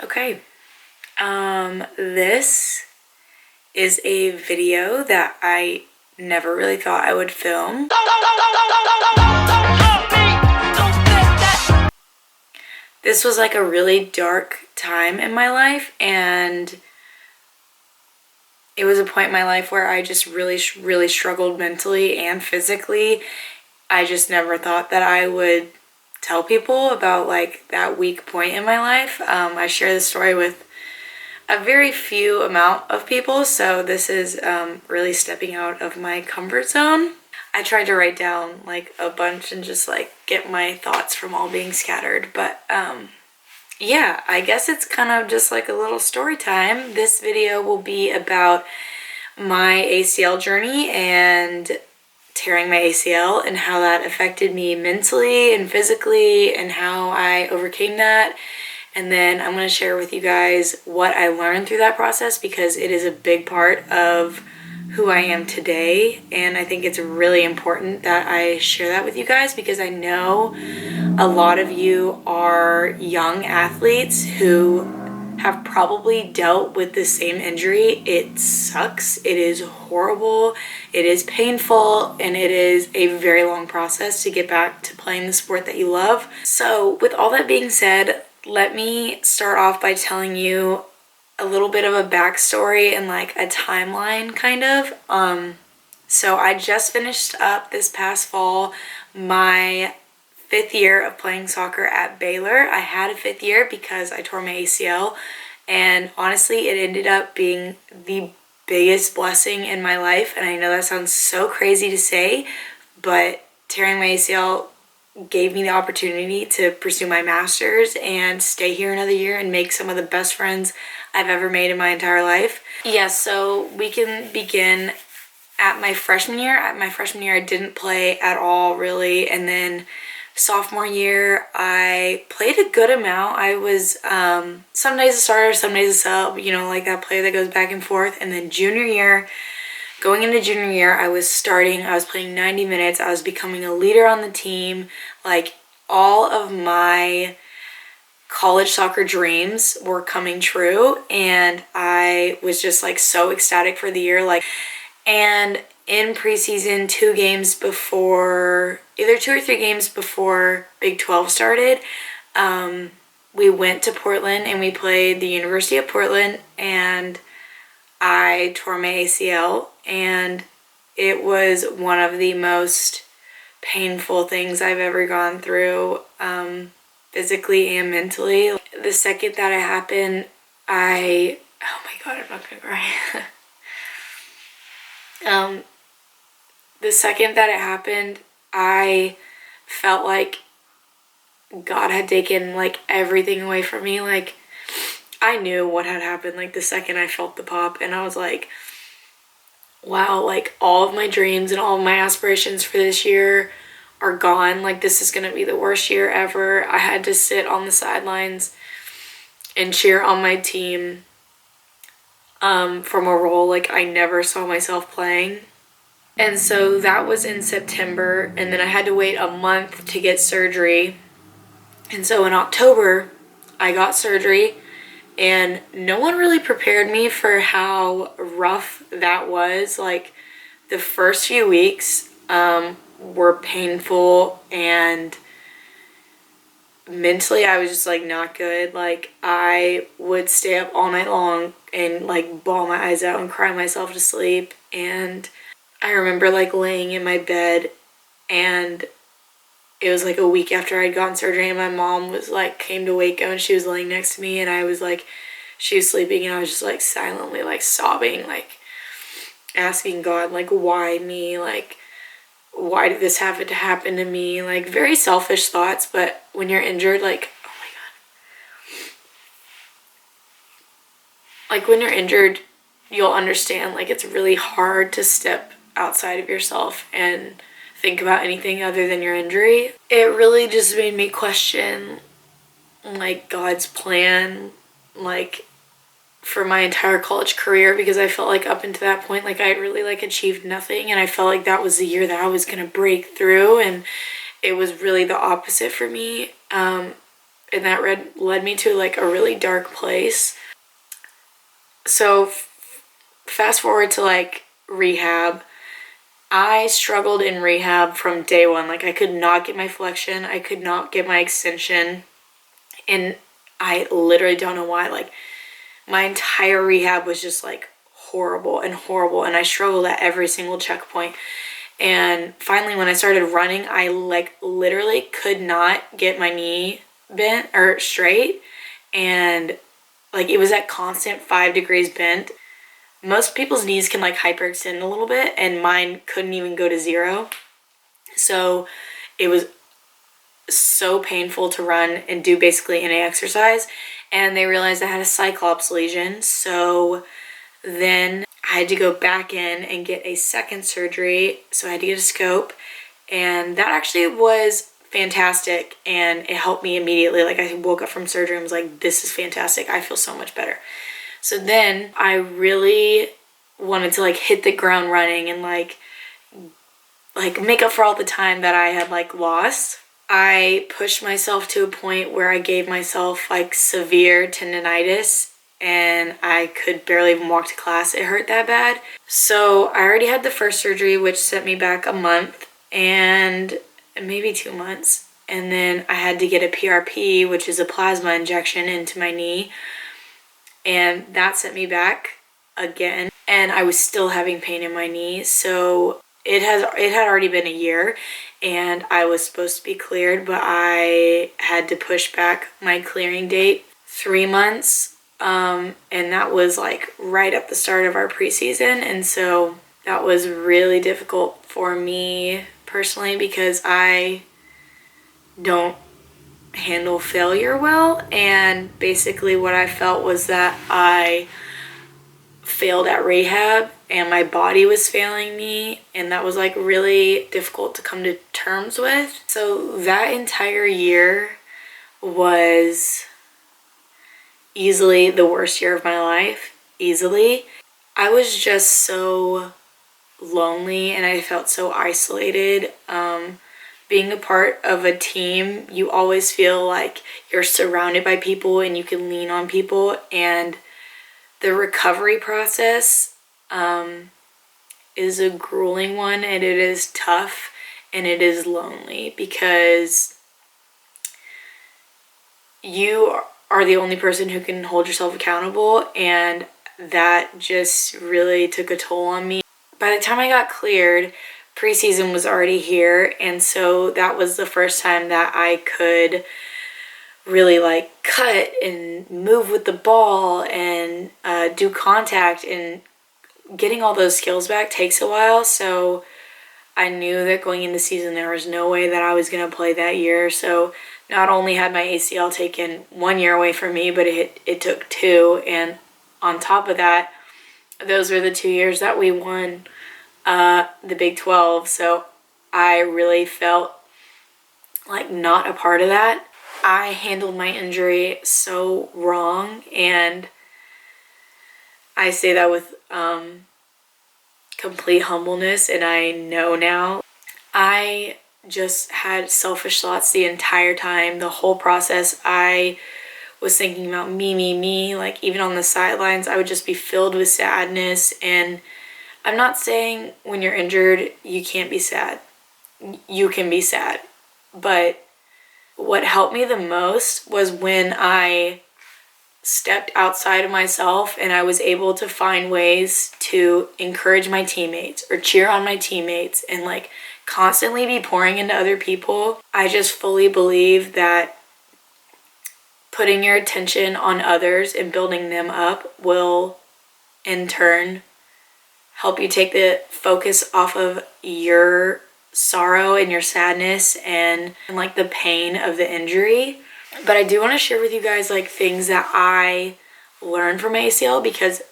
Okay, this is a video that I never really thought I would film. This was like a really dark time in my life, and it was a point in my life where I just really struggled mentally and physically. I just never thought that I would tell people about like that weak point in my life. I share this story with a very few amount of people, so this is really stepping out of my comfort zone. I tried to write down like a bunch and just like get my thoughts from all being scattered, but yeah, I guess it's kind of just like a little story time. This video will be about my ACL journey and tearing my ACL and how that affected me mentally and physically and how I overcame that. And then I'm going to share with you guys what I learned through that process, because it is a big part of who I am today. And I think it's really important that I share that with you guys, because I know a lot of you are young athletes who have probably dealt with the same injury. It sucks. It is horrible. It is painful, and it is a very long process to get back to playing the sport that you love. So with all that being said, let me start off by telling you a little bit of a backstory and like a timeline kind of. So I just finished up this past fall my 5th year of playing soccer at Baylor. I had a 5th year because I tore my ACL, and honestly it ended up being the biggest blessing in my life. And I know that sounds so crazy to say, but tearing my ACL gave me the opportunity to pursue my master's and stay here another year and make some of the best friends I've ever made in my entire life. Yeah, so we can begin at my freshman year. At my freshman year, I didn't play at all, really. And then sophomore year, I played a good amount. I was some days a starter, some days a sub, you know, like that player that goes back and forth. And then junior year, going into junior year, I was starting, I was playing 90 minutes, I was becoming a leader on the team. Like, all of my college soccer dreams were coming true, and I was just like so ecstatic for the year. Like, and in preseason, either 2 or 3 games before Big 12 started, we went to Portland and we played the University of Portland, and I tore my ACL, and it was one of the most painful things I've ever gone through, physically and mentally. The second that it happened, oh my god, I'm not gonna cry. The second that it happened, I felt like God had taken like everything away from me. Like, I knew what had happened like the second I felt the pop, and I was like, wow, like all of my dreams and all of my aspirations for this year are gone. Like, this is gonna be the worst year ever. I had to sit on the sidelines and cheer on my team from a role like I never saw myself playing. And so that was in September, and then I had to wait a month to get surgery. And so in October, I got surgery, and no one really prepared me for how rough that was. Like, the first few weeks were painful, and mentally I was just like not good. Like, I would stay up all night long and like bawl my eyes out and cry myself to sleep. And I remember like laying in my bed, and it was like a week after I'd gotten surgery, and my mom was like, came to Waco, and she was laying next to me, and I was like, she was sleeping, and I was just like silently like sobbing, like asking God, like, why me? Like, why did this have to happen to me? Like, very selfish thoughts. But when you're injured, like, oh my god, like when you're injured, you'll understand like it's really hard to step outside of yourself and think about anything other than your injury. It really just made me question like God's plan, like for my entire college career, because I felt like up until that point, like I had really like achieved nothing, and I felt like that was the year that I was gonna break through, and it was really the opposite for me. and that led me to like a really dark place. So fast forward to like rehab. I struggled in rehab from day one. Like I could not get my flexion, I could not get my extension, and I literally don't know why. Like my entire rehab was just like horrible, and I struggled at every single checkpoint. And finally, when I started running, I like literally could not get my knee bent or straight, and like it was at constant 5 degrees bent. Most people's knees can like hyperextend a little bit, and mine couldn't even go to 0. So it was so painful to run and do basically any exercise. And they realized I had a cyclops lesion. So then I had to go back in and get a second surgery. So I had to get a scope. And that actually was fantastic. And it helped me immediately. Like I woke up from surgery and was like, this is fantastic. I feel so much better. So then I really wanted to like hit the ground running and like make up for all the time that I had like lost. I pushed myself to a point where I gave myself like severe tendonitis, and I could barely even walk to class. It hurt that bad. So I already had the first surgery, which set me back a month and maybe 2 months. And then I had to get a PRP, which is a plasma injection into my knee. And that set me back again. And I was still having pain in my knee. So it had already been a year, and I was supposed to be cleared, but I had to push back my clearing date 3 months. And that was like right at the start of our preseason. And so that was really difficult for me personally because I don't handle failure well. And basically what I felt was that I failed at rehab and my body was failing me, and that was like really difficult to come to terms with. So that entire year was easily the worst year of my life. Easily. I was just so lonely and I felt so isolated. Being a part of a team, you always feel like you're surrounded by people and you can lean on people. And the recovery process is a grueling one, and it is tough, and it is lonely because you are the only person who can hold yourself accountable, and that just really took a toll on me. By the time I got cleared, preseason was already here, and so that was the first time that I could really like cut and move with the ball and do contact, and getting all those skills back takes a while. So I knew that going into season there was no way that I was going to play that year. So not only had my ACL taken 1 year away from me, but it took 2. And on top of that, those were the 2 years that we won the Big 12. So I really felt like not a part of that. I handled my injury so wrong, and I say that with complete humbleness, and I know now. I just had selfish thoughts the entire time. The whole process, I was thinking about me. Like even on the sidelines, I would just be filled with sadness. And I'm not saying when you're injured, you can't be sad. You can be sad. But what helped me the most was when I stepped outside of myself and I was able to find ways to encourage my teammates or cheer on my teammates and like constantly be pouring into other people. I just fully believe that putting your attention on others and building them up will in turn help you take the focus off of your sorrow and your sadness and like the pain of the injury. But I do want to share with you guys like things that I learned from ACL, because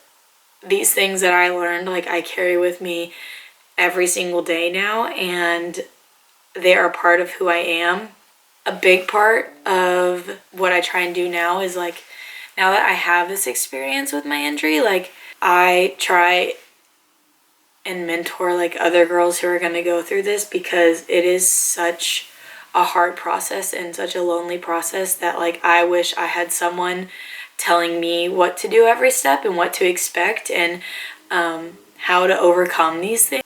these things that I learned, like I carry with me every single day now, and they are part of who I am. A big part of what I try and do now is like, now that I have this experience with my injury, like I try and mentor like other girls who are going to go through this, because it is such a hard process and such a lonely process that like I wish I had someone telling me what to do every step and what to expect and how to overcome these things.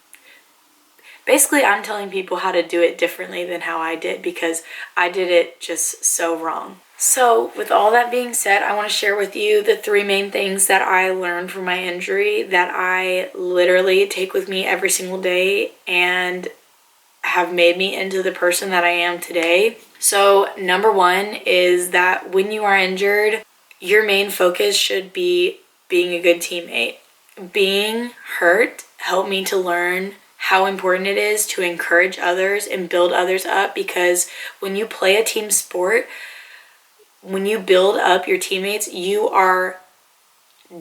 Basically, I'm telling people how to do it differently than how I did because I did it just so wrong. So with all that being said, I want to share with you the 3 main things that I learned from my injury that I literally take with me every single day and have made me into the person that I am today. So number 1 is that when you are injured, your main focus should be being a good teammate. Being hurt helped me to learn how important it is to encourage others and build others up, because when you play a team sport, when you build up your teammates, you are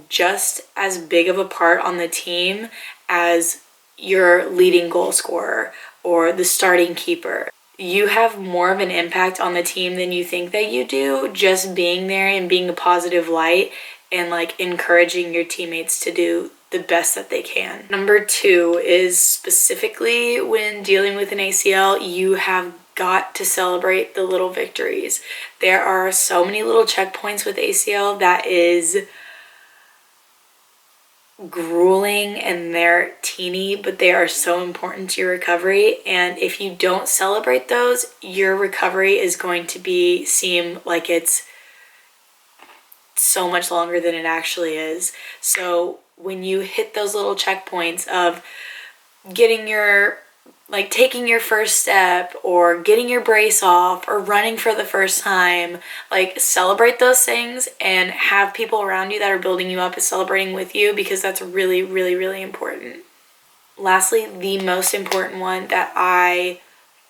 just as big of a part on the team as your leading goal scorer or the starting keeper. You have more of an impact on the team than you think that you do, just being there and being a positive light and like encouraging your teammates to do the best that they can. Number 2 is specifically when dealing with an ACL, you have got to celebrate the little victories. There are so many little checkpoints with ACL that is grueling and they're teeny, but they are so important to your recovery. And if you don't celebrate those, your recovery is going to seem like it's so much longer than it actually is. So when you hit those little checkpoints of taking your first step or getting your brace off or running for the first time, like celebrate those things and have people around you that are building you up and celebrating with you, because that's really, really, really important. Lastly, the most important one that I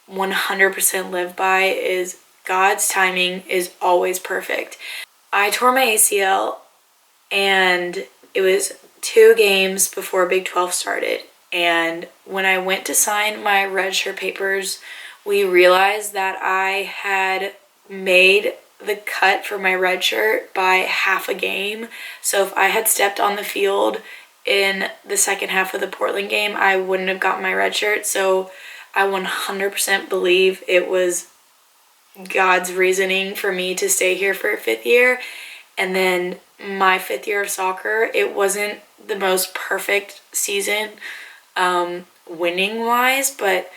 100% live by is God's timing is always perfect. I tore my ACL and it was 2 games before Big 12 started. And when I went to sign my redshirt papers, we realized that I had made the cut for my redshirt by half a game. So if I had stepped on the field in the second half of the Portland game, I wouldn't have gotten my redshirt. So I 100% believe it was God's reasoning for me to stay here for a 5th year. And then my 5th year of soccer, it wasn't the most perfect season winning wise, but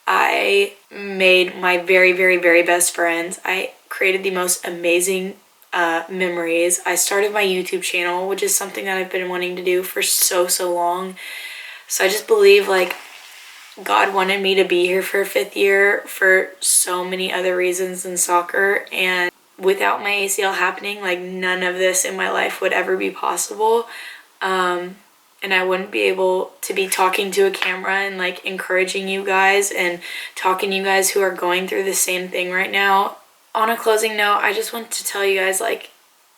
I made my very, very, very best friends. I created the most amazing memories. I started my YouTube channel, which is something that I've been wanting to do for so long. So I just believe like God wanted me to be here for a 5th year for so many other reasons than soccer. And without my ACL happening, like none of this in my life would ever be possible. And I wouldn't be able to be talking to a camera and like encouraging you guys and talking to you guys who are going through the same thing right now. On a closing note, I just want to tell you guys, like,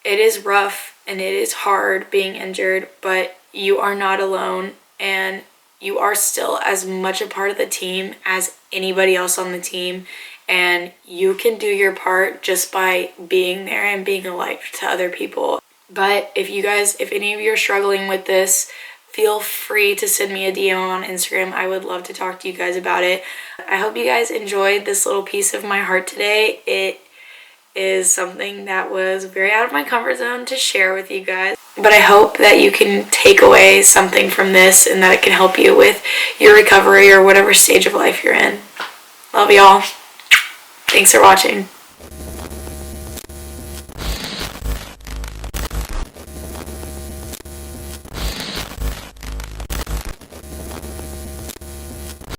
it is rough and it is hard being injured, but you are not alone and you are still as much a part of the team as anybody else on the team. And you can do your part just by being there and being a light to other people. But if any of you are struggling with this, feel free to send me a DM on Instagram. I would love to talk to you guys about it. I hope you guys enjoyed this little piece of my heart today. It is something that was very out of my comfort zone to share with you guys. But I hope that you can take away something from this and that it can help you with your recovery or whatever stage of life you're in. Love y'all. Thanks for watching.